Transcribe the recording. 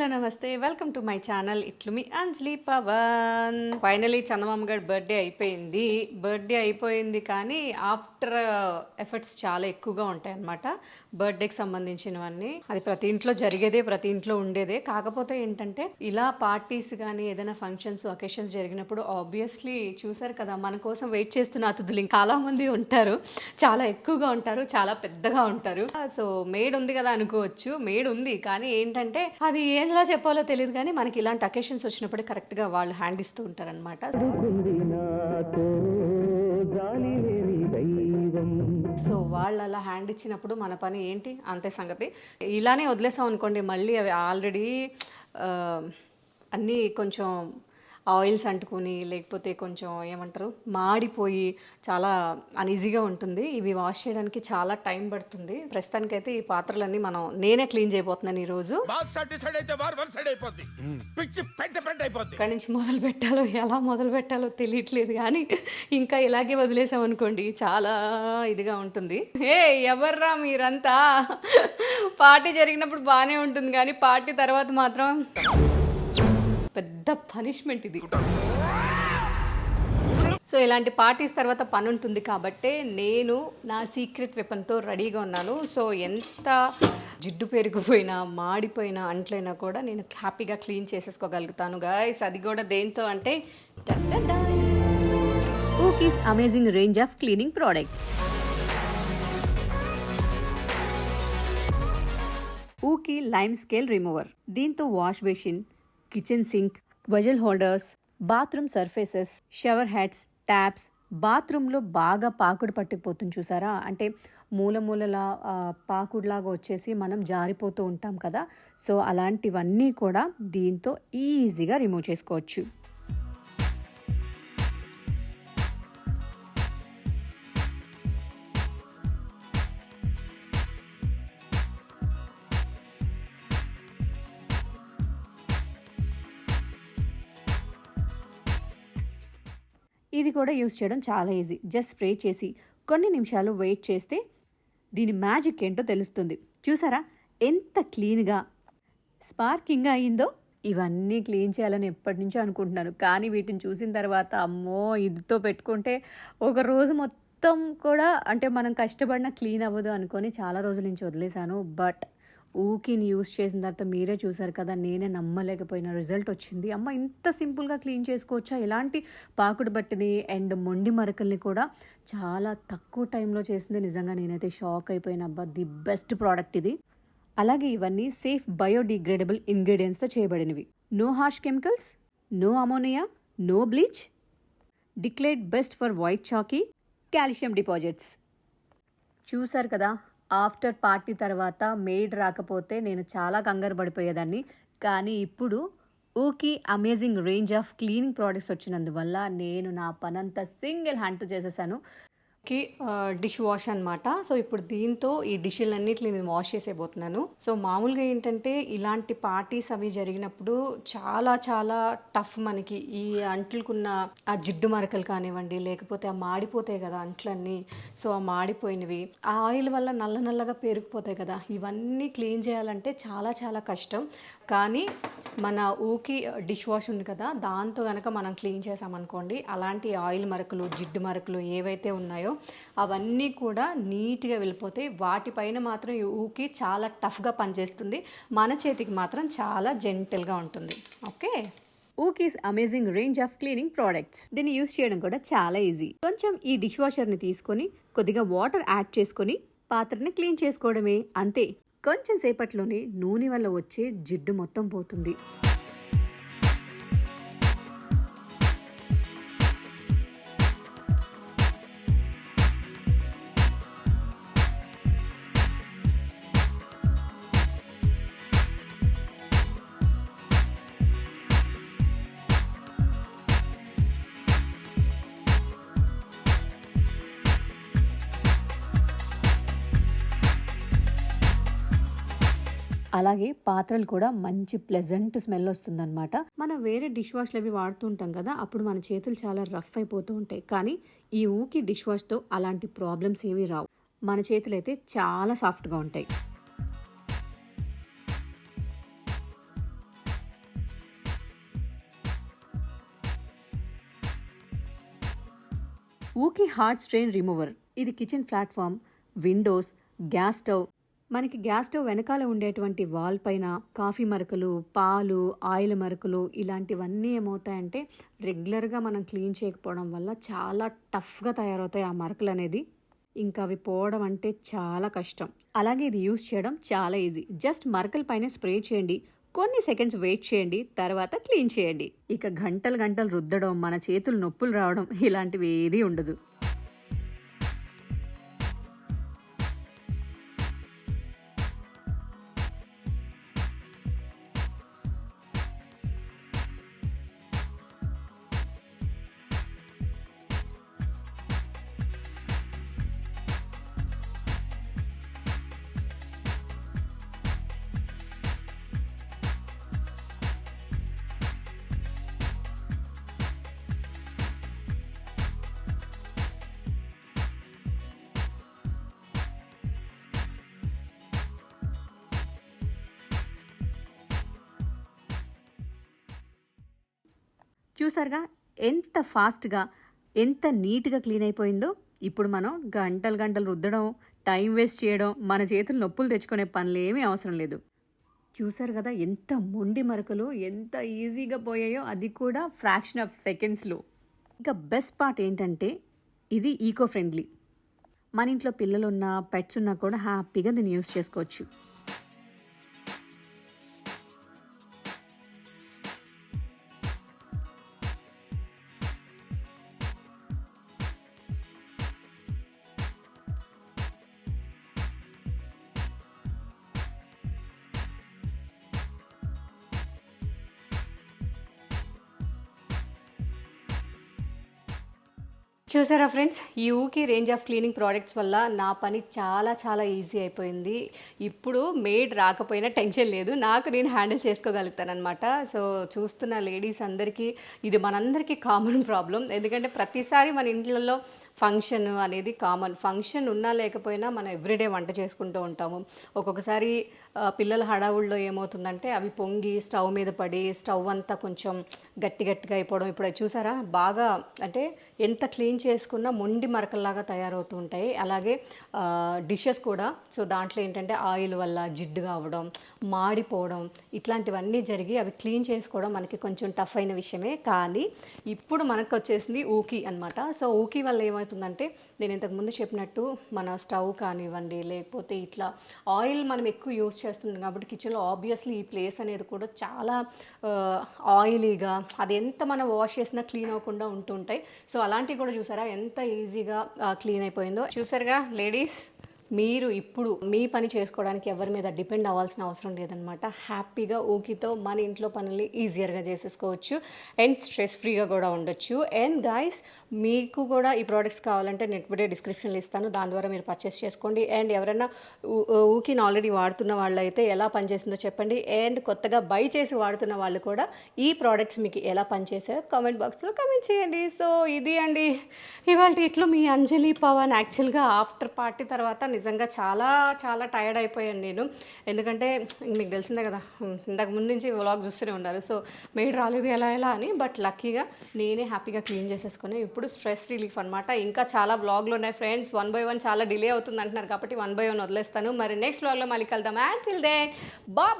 Hello నమస్తే welcome to my channel ఇట్లు మీ అంజలి Pawan. Finally చందమామ గారి బర్త్డే అయిపోయింది కానీ ఆఫ్టర్ ఎఫర్ట్స్ చాలా ఎక్కువగా ఉంటాయి అన్నమాట. బర్త్డేకి సంబంధించినవన్నీ అది ప్రతి ఇంట్లో జరిగేదే, ప్రతి ఇంట్లో ఉండేదే. కాకపోతే ఏంటంటే ఇలా పార్టీస్ కానీ ఏదైనా ఫంక్షన్స్ అకేషన్స్ జరిగినప్పుడు ఆబ్వియస్లీ చూసారు కదా, మన కోసం వెయిట్ చేస్తున్న అతిథులు చాలా మంది ఉంటారు, చాలా ఎక్కువగా ఉంటారు, చాలా పెద్దగా ఉంటారు. సో మేడ్ ఉంది కదా అనుకోవచ్చు, మేడ్ ఉంది కానీ ఏంటంటే అది ఏంలా చెప్పాలో తెలియదు. కానీ మనకి ఇలాంటి అకేషన్స్ వచ్చినప్పుడు కరెక్ట్గా వాళ్ళు హ్యాండ్ ఇస్తూ ఉంటారనమాట. సో వాళ్ళు అలా హ్యాండ్ ఇచ్చినప్పుడు మన పని ఏంటి, అంతే సంగతి. ఇలానే వదిలేసాం అనుకోండి, మళ్ళీ అవి ఆల్రెడీ అన్నీ కొంచెం ఆయిల్స్ అంటుకొని లేకపోతే కొంచెం ఏమంటారు మాడిపోయి చాలా అన్ఈజీగా ఉంటుంది. ఇవి వాష్ చేయడానికి చాలా టైం పడుతుంది. ప్రస్తుతానికైతే ఈ పాత్రలన్నీ నేనే క్లీన్ చేయబోతున్నాను ఈరోజు. ఇక్కడి నుంచి ఎలా మొదలు పెట్టాలో తెలియట్లేదు. కానీ ఇంకా ఇలాగే వదిలేసాం అనుకోండి చాలా ఇదిగా ఉంటుంది. హే ఎవర్రా మీరంతా, పార్టీ జరిగినప్పుడు బాగానే ఉంటుంది కానీ పార్టీ తర్వాత మాత్రం పెద్ద పనిష్మెంట్ ఇది. సో ఇలాంటి పార్టీస్ తర్వాత పని ఉంటుంది కాబట్టే నేను నా సీక్రెట్ వెపన్తో రెడీగా ఉన్నాను. సో ఎంత జిడ్డు పెరిగిపోయినా మాడిపోయినా అంట్లైనా కూడా నేను హ్యాపీగా క్లీన్ చేసేసుకోగలుగుతాను గైస్. అది కూడా దేంతో అంటే Ookie's amazing range of cleaning products. Ookie lime scale remover. దీంతో wash basin, kitchen sink, vessel holders, bathroom surfaces, shower heads, taps, బాత్రూంలో బాగా పాకుడు పట్టిపోతుంది చూసారా, అంటే మూలలా పాకుడులాగా వచ్చేసి మనం జారిపోతూ ఉంటాం కదా. సో అలాంటివన్నీ కూడా దీంతో ఈజీగా రిమూవ్ చేసుకోవచ్చు. ఇది కూడా యూస్ చేయడం చాలా ఈజీ. జస్ట్ స్ప్రే చేసి కొన్ని నిమిషాలు వెయిట్ చేస్తే దీని మ్యాజిక్ ఏంటో తెలుస్తుంది. చూసారా ఎంత క్లీన్గా స్పార్కింగ్గా అయ్యిందో. ఇవన్నీ క్లీన్ చేయాలని ఎప్పటి నుంచో అనుకుంటున్నాను, కానీ వీటిని చూసిన తర్వాత అమ్మో ఇదితో పెట్టుకుంటే ఒక రోజు మొత్తం కూడా అంటే మనం కష్టపడినా క్లీన్ అవ్వదు అనుకొని చాలా రోజుల నుంచి వదిలేశాను. బట్ ఊకిని యూస్ చేసిన తర్వాత మీరే చూసారు కదా, నేనే నమ్మలేకపోయిన రిజల్ట్ వచ్చింది. అమ్మ ఇంత సింపుల్గా క్లీన్ చేసుకోవచ్చా, ఇలాంటి పాకుడు బట్టిని అండ్ మొండి మరకల్ని కూడా చాలా తక్కువ టైంలో చేసింది. నిజంగా నేనైతే షాక్ అయిపోయిన. అబ్బా ది బెస్ట్ ప్రోడక్ట్ ఇది. అలాగే ఇవన్నీ సేఫ్ బయోడిగ్రేడబుల్ ఇంగ్రీడియంట్స్తో చేయబడినవి. No harsh chemicals, no ammonia, no bleach, declared best for white chalky, calcium deposits. చూసారు కదా, ఆఫ్టర్ పార్టీ తర్వాత మెయిడ్ రాకపోతే నేను చాలా కంగారు పడిపోయేదాన్ని. కానీ ఇప్పుడు Ookie amazing range of cleaning products వచ్చినందువల్ల నేను నా పనంతా సింగిల్ హ్యాండ్తో చేసేసాను. డిష్ వాష్ అనమాట. సో ఇప్పుడు దీంతో ఈ డిష్లన్నిటిని నేను వాష్ చేసేపోతున్నాను. సో మామూలుగా ఏంటంటే ఇలాంటి పార్టీస్ అవి జరిగినప్పుడు చాలా చాలా టఫ్ మనకి. ఈ అంట్లుకున్న ఆ జిడ్డు మరకలు కానివ్వండి, లేకపోతే ఆ మాడిపోతాయి కదా అంట్లన్నీ, సో ఆ మాడిపోయినవి ఆ ఆయిల్ వల్ల నల్లగా పేరుకుపోతాయి కదా, ఇవన్నీ క్లీన్ చేయాలంటే చాలా చాలా కష్టం. కానీ మన ఊకి డిష్ వాష్ ఉంది కదా, దాంతో కనుక మనం క్లీన్ చేసామనుకోండి, అలాంటి ఆయిల్ మరకలు, జిడ్డు మరకలు ఏవైతే ఉన్నాయో అవన్నీ కూడా నీట్గా వెళ్ళిపోతాయి. వాటిపైన మాత్రం ఈ ఊకి చాలా టఫ్గా పనిచేస్తుంది, మన చేతికి మాత్రం చాలా జెంటిల్గా ఉంటుంది. Okay, Ookie's amazing range of cleaning products. దీన్ని యూస్ చేయడం కూడా చాలా ఈజీ. కొంచెం ఈ డిష్ వాషర్ని తీసుకొని కొద్దిగా వాటర్ యాడ్ చేసుకొని పాత్రని క్లీన్ చేసుకోవడమే, అంతే. కొంచెం సేపట్లోనే నూనె వల్ల వచ్చే జిడ్డు మొత్తం పోతుంది. అలాగే పాత్రలు కూడా మంచి ప్లెజెంట్ స్మెల్ వస్తుందన్నమాట. మనం వేరే డిష్ వాష్లు అవి వాడుతూ ఉంటాం కదా, అప్పుడు మన చేతులు చాలా రఫ్ అయిపోతూ ఉంటాయి. కానీ ఈ ఊకి డిష్ వాష్తో అలాంటి ప్రాబ్లమ్స్ ఏమీ రావు. మన చేతులు అయితే చాలా సాఫ్ట్గా ఉంటాయి. ఊకి హార్డ్ స్ట్రెయిన్ రిమూవర్. ఇది kitchen platform, Windows, gas stove. మనకి గ్యాస్ స్టవ్ వెనకాల ఉండేటువంటి వాల్ పైన కాఫీ మరకలు, పాలు, ఆయిల్ మరకలు ఇలాంటివన్నీ ఏమవుతాయంటే రెగ్యులర్గా మనం క్లీన్ చేయకపోవడం వల్ల చాలా టఫ్గా తయారవుతాయి ఆ మరకలు అనేది. ఇంకా అవి పోవడం అంటే చాలా కష్టం. అలాగే ఇది యూస్ చేయడం చాలా ఈజీ. జస్ట్ మరకల పైన స్ప్రే చేయండి, కొన్ని సెకండ్స్ వెయిట్ చేయండి, తర్వాత క్లీన్ చేయండి. ఇక గంటలు గంటలు రుద్దడం, మన చేతులు నొప్పులు రావడం ఇలాంటివి ఏదీ ఉండదు. చూసారుగా ఎంత ఫాస్ట్గా, ఎంత నీట్గా క్లీన్ అయిపోయిందో. ఇప్పుడు మనం గంటలు గంటలు రుద్దడం, టైం వేస్ట్ చేయడం, మన చేతులు నొప్పులు తెచ్చుకునే పనులు ఏమీ అవసరం లేదు. చూసారు కదా ఎంత మొండి మరకలు ఎంత ఈజీగా పోయాయో, అది కూడా ఫ్రాక్షన్ ఆఫ్ సెకండ్స్లో. ఇంకా బెస్ట్ పార్ట్ ఏంటంటే ఇది ఈకో ఫ్రెండ్లీ. మన ఇంట్లో పిల్లలున్నా, పెట్స్ ఉన్నా కూడా హ్యాపీగా దీన్ని యూస్ చేసుకోవచ్చు. చూసారా ఫ్రెండ్స్, ఈ ఊకి రేంజ్ ఆఫ్ క్లీనింగ్ ప్రోడక్ట్స్ వల్ల నా పని చాలా చాలా ఈజీ అయిపోయింది. ఇప్పుడు మెయిడ్ రాకపోయినా టెన్షన్ లేదు, నాకు నేను హ్యాండిల్ చేసుకోగలుగుతాను అనమాట. సో చూస్తున్న లేడీస్ అందరికీ ఇది మనందరికీ కామన్ ప్రాబ్లం. ఎందుకంటే ప్రతిసారి మన ఇంట్లలో ఫంక్షన్ అనేది కామన్. ఫంక్షన్ ఉన్నా లేకపోయినా మనం ఎవ్రీడే వంట చేసుకుంటూ ఉంటాము. ఒక్కొక్కసారి పిల్లల హడావుల్లో ఏమవుతుందంటే అవి పొంగి స్టవ్ మీద పడి స్టవ్ అంతా కొంచెం గట్టి గట్టిగా అయిపోవడం. ఇప్పుడు అది చూసారా, బాగా అంటే ఎంత క్లీన్ చేసుకున్నా మొండి మరకల్లాగా తయారవుతూ ఉంటాయి. అలాగే డిషెస్ కూడా. సో దాంట్లో ఏంటంటే ఆయిల్ వల్ల జిడ్డుగా అవ్వడం, మాడిపోవడం ఇట్లాంటివన్నీ జరిగి అవి క్లీన్ చేసుకోవడం మనకి కొంచెం టఫ్ అయిన విషయమే. కానీ ఇప్పుడు మనకు వచ్చేసింది ఊకి అనమాట. సో ఊకి వల్ల ఏమవుతుందంటే నేను ఇంతకుముందు చెప్పినట్టు మన స్టవ్ కానివ్వండి, లేకపోతే ఇట్లా ఆయిల్ మనం ఎక్కువ యూస్ చేస్తుంది కాబట్టి కిచెన్లో ఆబ్వియస్లీ ఈ ప్లేస్ అనేది కూడా చాలా ఆయిలీగా, అది ఎంత మనం వాష్ చేసినా క్లీన్ అవ్వకుండా ఉంటుంటాయి. సో అలాంటివి కూడా చూసారా ఎంత ఈజీగా క్లీన్ అయిపోయిందో. చూసారుగా లేడీస్, మీరు ఇప్పుడు మీ పని చేసుకోవడానికి ఎవరి మీద డిపెండ్ అవ్వాల్సిన అవసరం లేదనమాట. హ్యాపీగా ఊకితో మన ఇంట్లో పనులు ఈజియర్గా చేసేసుకోవచ్చు అండ్ స్ట్రెస్ ఫ్రీగా కూడా ఉండొచ్చు. అండ్ గైస్, మీకు కూడా ఈ ప్రోడక్ట్స్ కావాలంటే నెట్బడే డిస్క్రిప్షన్లో ఇస్తాను, దాని ద్వారా మీరు పర్చేస్ చేసుకోండి. అండ్ ఎవరైనా ఊకిని ఆల్రెడీ వాడుతున్న వాళ్ళు అయితే ఎలా పనిచేసిందో చెప్పండి. అండ్ కొత్తగా బై చేసి వాడుతున్న వాళ్ళు కూడా ఈ ప్రోడక్ట్స్ మీకు ఎలా పనిచేసాయో కామెంట్ బాక్స్లో కామెంట్ చేయండి. సో ఇది అండి ఇవాళ ఇట్లో మీ అంజలి పవన్. యాక్చువల్గా ఆఫ్టర్ పార్టీ తర్వాత నిజంగా చాలా చాలా టైర్డ్ అయిపోయాను నేను. ఎందుకంటే మీకు తెలిసిందే కదా, ఇంతకు ముందు నుంచి వ్లాగ్ చూస్తూనే ఉన్నారు. సో మెయిడ్ రాలేదు ఎలా ఎలా అని, బట్ లక్కీగా నేనే హ్యాపీగా క్లీన్ చేసేసుకుని ఇప్పుడు స్ట్రెస్ రిలీఫ్ అనమాట. ఇంకా చాలా వ్లాగ్లు ఉన్నాయి ఫ్రెండ్స్, 1 by 1 చాలా డిలే అవుతుంది అంటున్నారు కాబట్టి 1 by 1 వదిలేస్తాను. మరి నెక్స్ట్ వ్లాగ్లో మళ్ళీ కలుద్దాం. Until then bye.